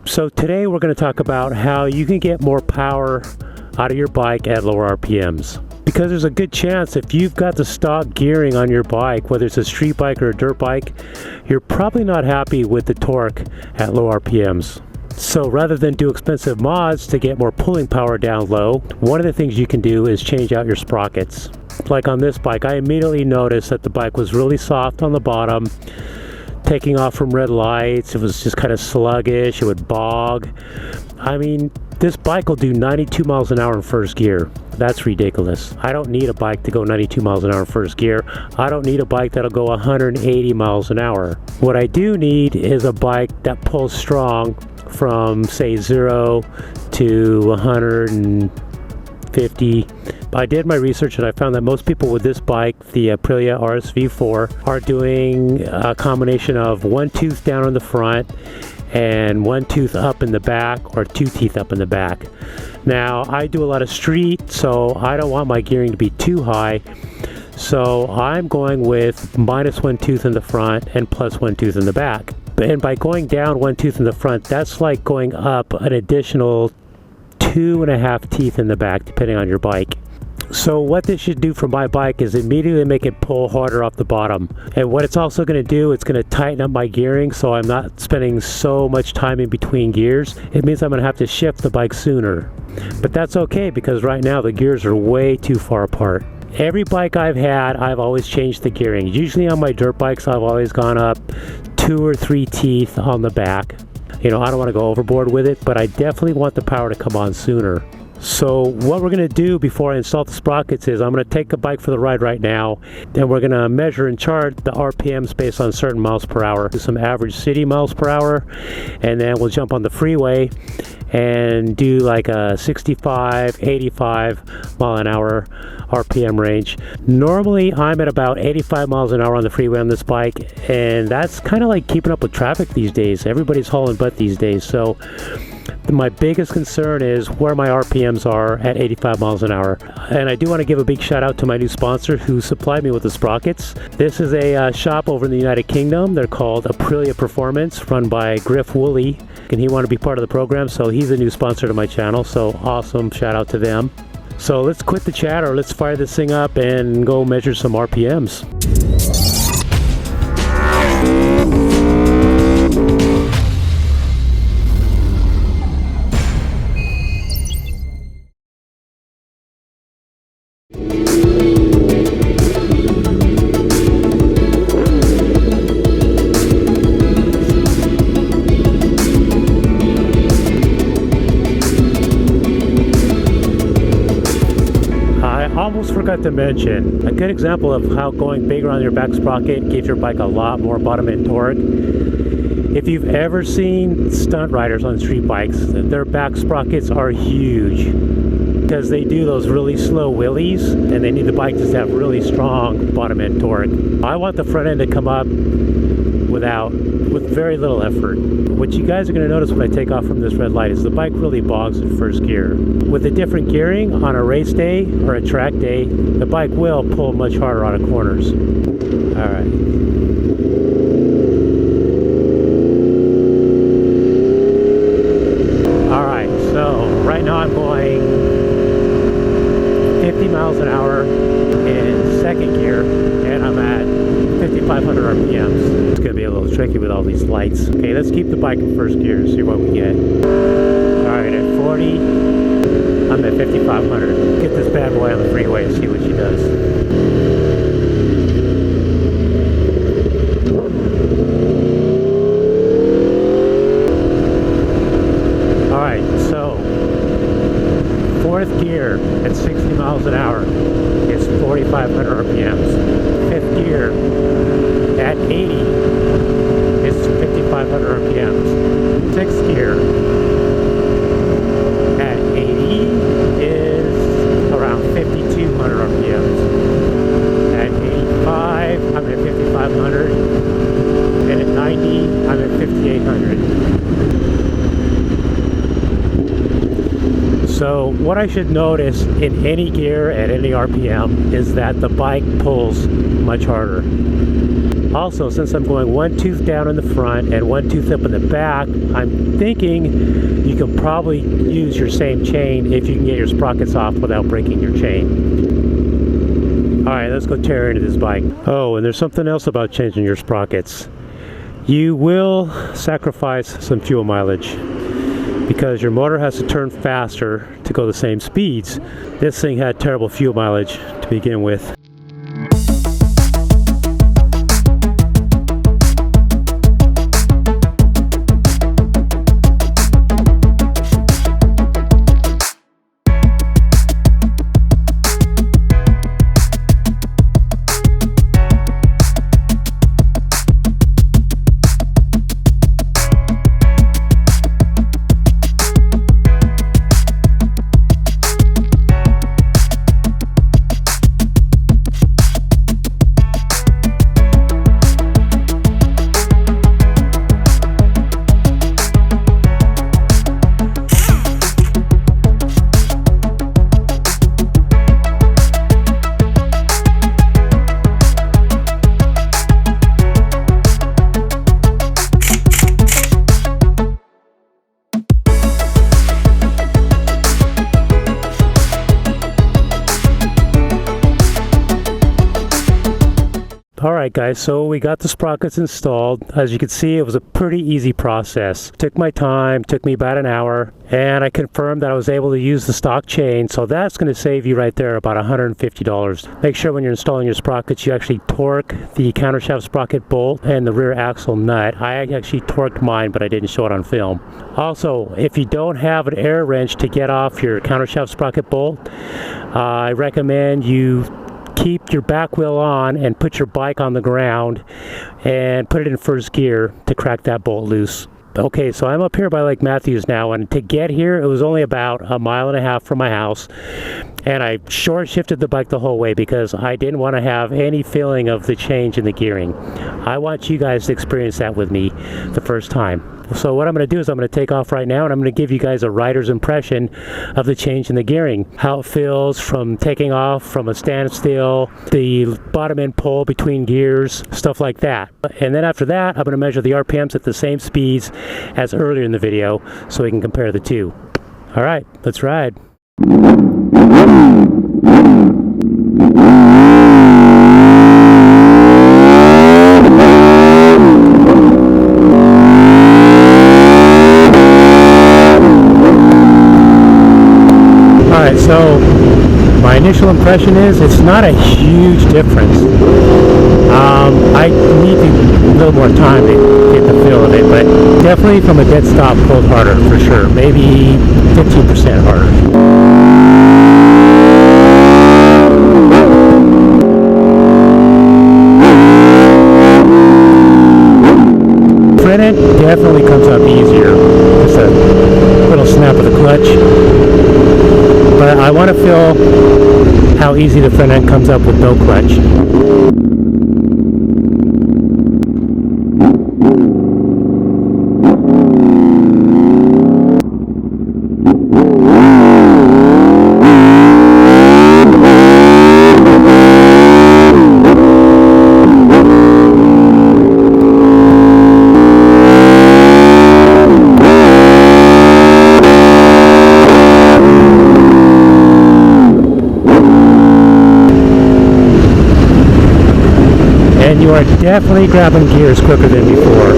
So today we're going to talk about how you can get more power out of your bike at lower RPMs. Because there's a good chance if you've got the stock gearing on your bike, whether it's a street bike or a dirt bike, you're probably not happy with the torque at low RPMs. So rather than do expensive mods to get more pulling power down low, one of the things you can do is change out your sprockets. Like on this bike, I immediately noticed that the bike was really soft on the bottom, taking off from red lights. It was just kind of sluggish. It would bog. I mean, this bike will do 92 miles an hour in first gear. That's ridiculous. I don't need a bike to go 92 miles an hour in first gear. I don't need a bike that'll go 180 miles an hour. What I do need is a bike that pulls strong from, say, 0 to 150. I did my research and I found that most people with this bike, the Aprilia RSV4, are doing a combination of one tooth down on the front and one tooth up in the back, or two teeth up in the back. Now, I do a lot of street, so I don't want my gearing to be too high. So I'm going with minus one tooth in the front and plus one tooth in the back. And by going down one tooth in the front, that's like going up an additional 2.5 teeth in the back, depending on your bike. So what this should do for my bike is immediately make it pull harder off the bottom. And what it's also going to do, it's going to tighten up my gearing so I'm not spending so much time in between gears. It means I'm going to have to shift the bike sooner. But that's okay, because right now the gears are way too far apart. Every bike I've had, I've always changed the gearing. Usually on my dirt bikes, I've always gone up 2 or 3 teeth on the back. You know, I don't want to go overboard with it, but I definitely want the power to come on sooner. So what we're going to do before I install the sprockets is I'm going to take the bike for the ride right now, and we're going to measure and chart the RPMs based on certain miles per hour, do some average city miles per hour, and then we'll jump on the freeway and do like a 65, 85 mile an hour RPM range. Normally I'm at about 85 miles an hour on the freeway on this bike, and that's kind of like keeping up with traffic these days. Everybody's hauling butt these days. So my biggest concern is where my RPMs are at 85 miles an hour. And I do want to give a big shout out to my new sponsor who supplied me with the sprockets. This is a shop over in the United Kingdom. They're called Aprilia Performance, run by Griff Woolley. And he wanted to be part of the program, so he's a new sponsor to my channel. So awesome, shout out to them. So let's quit the chat, or let's fire this thing up and go measure some RPMs. Almost forgot to mention, a good example of how going bigger on your back sprocket gives your bike a lot more bottom end torque. If you've ever seen stunt riders on street bikes, their back sprockets are huge because they do those really slow wheelies, and they need the bike to have really strong bottom end torque. I want the front end to come up with very little effort. What you guys are going to notice when I take off from this red light is the bike really bogs in first gear. With a different gearing on a race day or a track day, the bike will pull much harder out of corners. Alright. Alright, so right now I'm going 50 miles an hour in second gear, and I'm at 5,500 RPMs. It's going to be a little tricky with all these lights. Okay, let's keep the bike in first gear and see what we get. Alright, at 40, I'm at 5,500. Get this bad boy on the freeway and see what she does. Alright, so fourth gear at 60 miles an hour is 4,500 RPMs. Fifth gear at 80 is 5,500 RPMs. Sixth gear at 80 is around 5,200 RPMs. At 85, I'm at 5,500. And at 90, I'm at 5,800. So what I should notice in any gear at any RPM is that the bike pulls much harder. Also, since I'm going one tooth down in the front and one tooth up in the back, I'm thinking you can probably use your same chain if you can get your sprockets off without breaking your chain. Alright, let's go tear into this bike. Oh, and there's something else about changing your sprockets. You will sacrifice some fuel mileage because your motor has to turn faster to go the same speeds. This thing had terrible fuel mileage to begin with. Alright guys, so we got the sprockets installed. As you can see, it was a pretty easy process. Took my time, took me about an hour, and I confirmed that I was able to use the stock chain, so that's going to save you right there about $150. Make sure when you're installing your sprockets you actually torque the countershaft sprocket bolt and the rear axle nut. I actually torqued mine, but I didn't show it on film. Also, if you don't have an air wrench to get off your countershaft sprocket bolt, I recommend you keep your back wheel on and put your bike on the ground and put it in first gear to crack that bolt loose. Okay, so I'm up here by Lake Matthews now, and to get here it was only about 1.5 miles from my house, and I short shifted the bike the whole way because I didn't want to have any feeling of the change in the gearing. I want you guys to experience that with me the first time. So what I'm going to do is I'm going to take off right now, and I'm going to give you guys a rider's impression of the change in the gearing. How it feels from taking off from a standstill, the bottom end pull between gears, stuff like that. And then after that, I'm going to measure the RPMs at the same speeds as earlier in the video so we can compare the two. Alright, let's ride. Alright, so my initial impression is it's not a huge difference. I need a little more time to get the feel of it, but definitely from a dead stop pulled harder for sure. Maybe 15% harder. Front end definitely comes up easier. Just a little snap of the clutch. But I want to feel how easy the front end comes up with no clutch. And you are definitely grabbing gears quicker than before.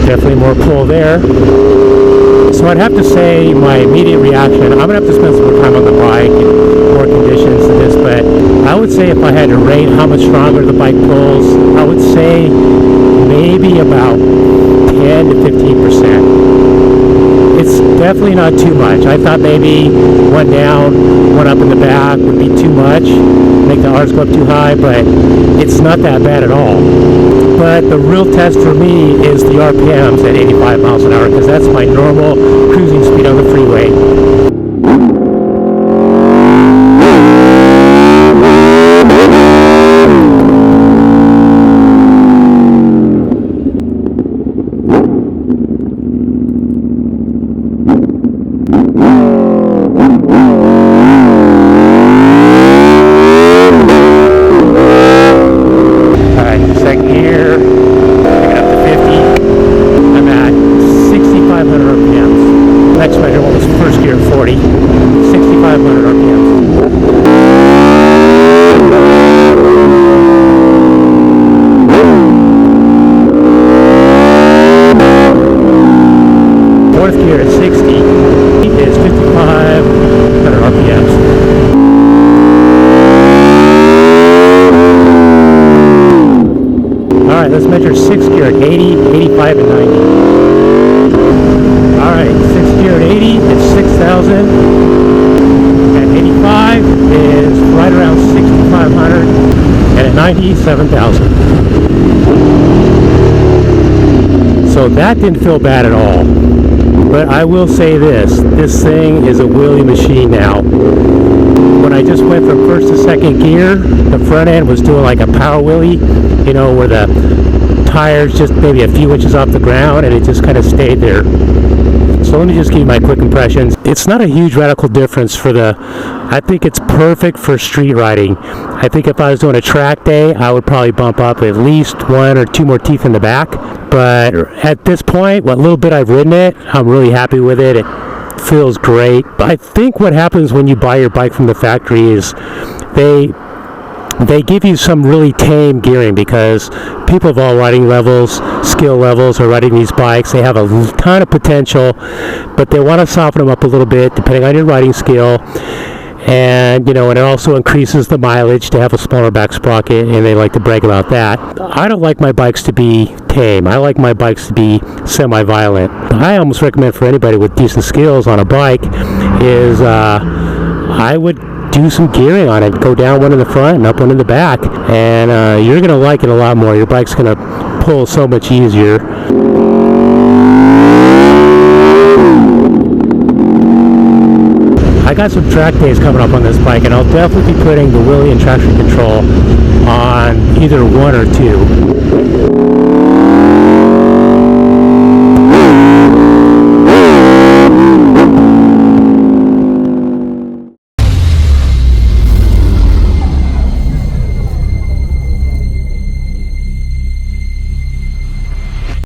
Definitely more pull there. So I'd have to say my immediate reaction, I'm going to have to spend some more time on the bike and more conditions to this, but I would say if I had to rate how much stronger the bike pulls, I would say maybe about 10 to 15%. It's definitely not too much. I thought maybe one down, one up in the back would be too much, make the R's go up too high, but it's not that bad at all. But the real test for me is the RPMs at 85 miles an hour, because that's my normal cruising speed on the freeway. Next measurement was first gear 40, 6,500 RPMs. Fourth gear at 60 is 5,500 RPMs. Alright, let's measure 6th gear at 80, 85, and 90. Alright, 6th gear at 80 is 6,000, at 85 is right around 6,500, and at 90, 7,000. So that didn't feel bad at all. But I will say this thing is a wheelie machine now. When I just went from first to second gear, the front end was doing like a power wheelie, you know, where the tires just maybe a few inches off the ground and it just kind of stayed there. So let me just give you my quick impressions. It's not a huge radical difference I think it's perfect for street riding. I think if I was doing a track day, I would probably bump up at least 1 or 2 more teeth in the back. But at this point, what little bit I've ridden it, I'm really happy with it. It feels great. But I think what happens when you buy your bike from the factory is they give you some really tame gearing, because people of all riding levels, skill levels are riding these bikes. They have a ton of potential, but they want to soften them up a little bit depending on your riding skill. And you know, and it also increases the mileage to have a smaller back sprocket, and they like to brag about that. I don't like my bikes to be tame. I like my bikes to be semi-violent. I almost recommend for anybody with decent skills on a bike is I would do some gearing on it. Go down one in the front and up one in the back, and you're going to like it a lot more. Your bike's going to pull so much easier. I got some track days coming up on this bike, and I'll definitely be putting the wheelie and traction control on either 1 or 2.